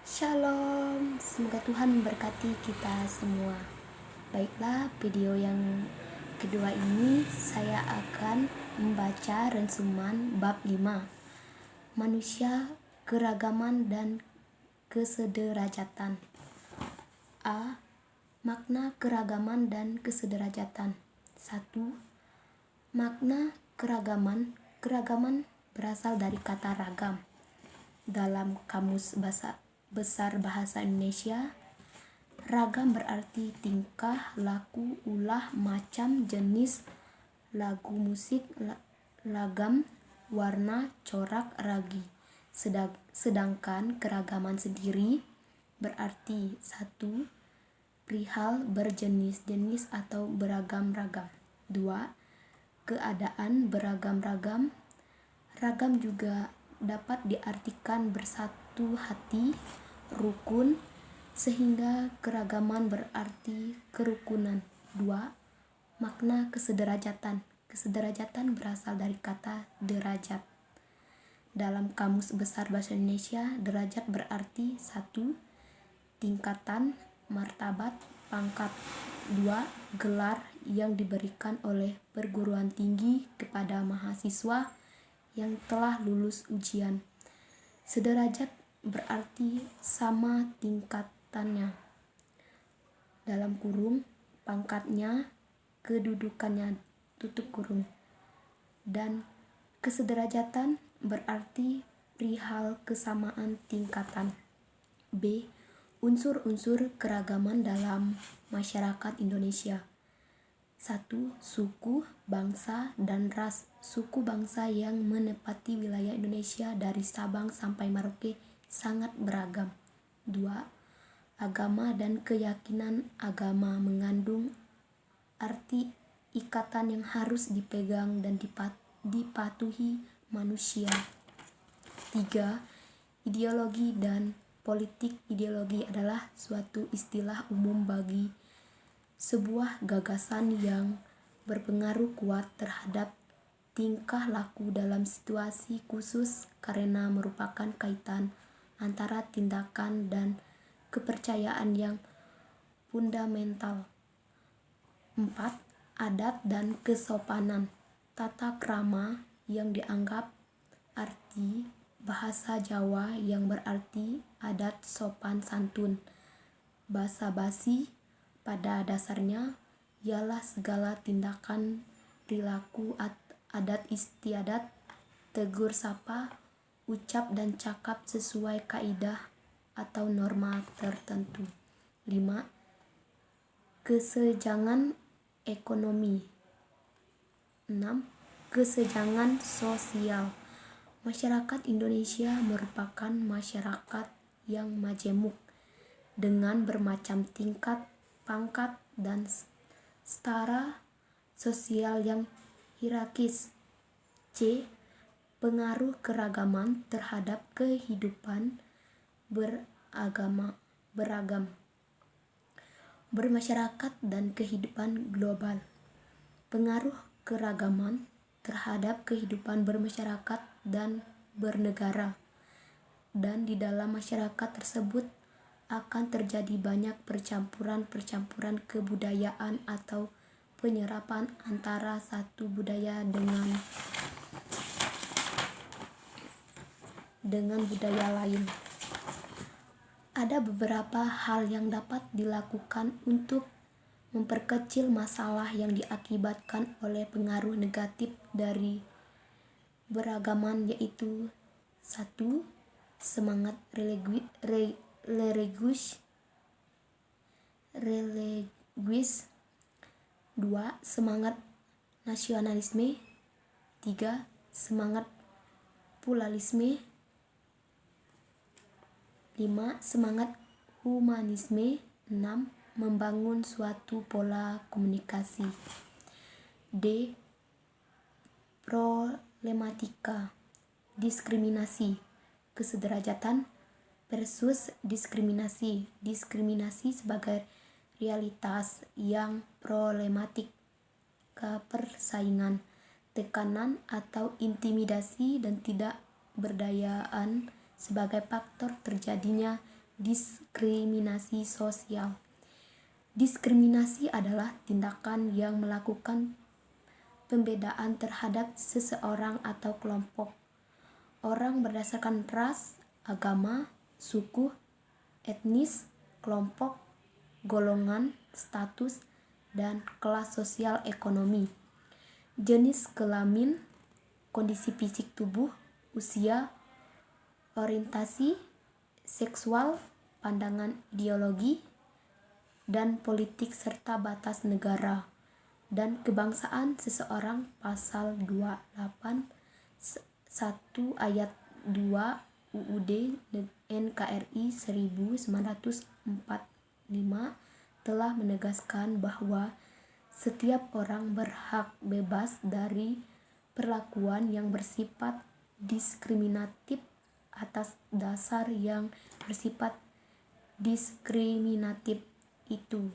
Shalom, semoga Tuhan memberkati kita semua. Baiklah, video yang kedua ini saya akan membaca rensuman bab 5. Manusia, keragaman dan kesederajatan. A. Makna keragaman dan kesederajatan. 1. Makna keragaman. Keragaman berasal dari kata ragam. Dalam Kamus Besar Bahasa Indonesia, ragam berarti tingkah, laku, ulah, macam, jenis, lagu musik, lagam, warna, corak, ragi. Sedangkan keragaman sendiri berarti 1. Perihal berjenis-jenis atau beragam-ragam. 2. Keadaan beragam-ragam. Ragam juga dapat diartikan bersatu hati, rukun, sehingga keragaman berarti kerukunan. 2. Makna kesederajatan. Kesederajatan berasal dari kata derajat. Dalam Kamus Besar Bahasa Indonesia, derajat berarti 1. Tingkatan, martabat, pangkat. 2. Gelar yang diberikan oleh perguruan tinggi kepada mahasiswa yang telah lulus ujian. Sederajat berarti sama tingkatannya. Dalam kurung, pangkatnya, kedudukannya, tutup kurung. Dan kesederajatan berarti perihal kesamaan tingkatan. B. Unsur-unsur keragaman dalam masyarakat Indonesia. 1. Suku, bangsa, dan ras. Suku bangsa yang menepati wilayah Indonesia dari Sabang sampai Merauke sangat beragam. 2. Agama dan keyakinan. Agama mengandung arti ikatan yang harus dipegang dan dipatuhi manusia. 3. Ideologi dan politik. Ideologi adalah suatu istilah umum bagi sebuah gagasan yang berpengaruh kuat terhadap tingkah laku dalam situasi khusus karena merupakan kaitan antara tindakan dan kepercayaan yang fundamental. 4. Adat dan kesopanan. Tata krama yang dianggap arti bahasa Jawa yang berarti adat sopan santun. Basa-basi pada dasarnya ialah segala tindakan, perilaku, adat istiadat, tegur sapa, ucap dan cakap sesuai kaidah atau norma tertentu. 5. Kesenjangan ekonomi. 6. Kesenjangan sosial. Masyarakat Indonesia merupakan masyarakat yang majemuk dengan bermacam tingkat, pangkat, dan setara sosial yang hierarkis. C. Pengaruh keragaman terhadap kehidupan beragam, bermasyarakat dan kehidupan global. Pengaruh keragaman terhadap kehidupan bermasyarakat dan bernegara. Dan di dalam masyarakat tersebut akan terjadi banyak percampuran kebudayaan atau penyerapan antara satu budaya dengan budaya lain. Ada beberapa hal yang dapat dilakukan untuk memperkecil masalah yang diakibatkan oleh pengaruh negatif dari beragaman, yaitu 1. Semangat religius. 2. Semangat nasionalisme. 3. Semangat pluralisme. 5. Semangat humanisme. 6. Membangun suatu pola komunikasi. D. Problematika diskriminasi. Kesederajatan versus diskriminasi. Diskriminasi sebagai realitas yang problematik, kepersaingan, tekanan atau intimidasi dan tidak berdayaan sebagai faktor terjadinya Diskriminasi sosial. Diskriminasi adalah tindakan yang melakukan pembedaan terhadap seseorang atau kelompok orang berdasarkan ras, agama, suku, etnis, kelompok, golongan, status, dan kelas sosial ekonomi, jenis kelamin, kondisi fisik tubuh, usia, orientasi seksual, pandangan ideologi dan politik serta batas negara dan kebangsaan seseorang. Pasal 28 1 ayat 2 UUD NKRI 1945 telah menegaskan bahwa setiap orang berhak bebas dari perlakuan yang bersifat diskriminatif atas dasar yang bersifat diskriminatif itu.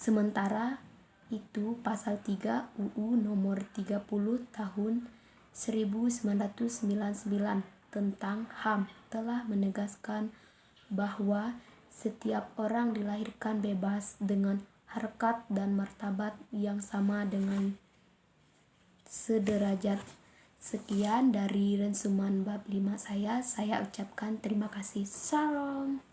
Sementara itu pasal 3 UU nomor 30 tahun 1999 tentang HAM telah menegaskan bahwa setiap orang dilahirkan bebas dengan harkat dan martabat yang sama dengan sederajat. Sekian dari rensuman bab 5 saya ucapkan terima kasih. Salam.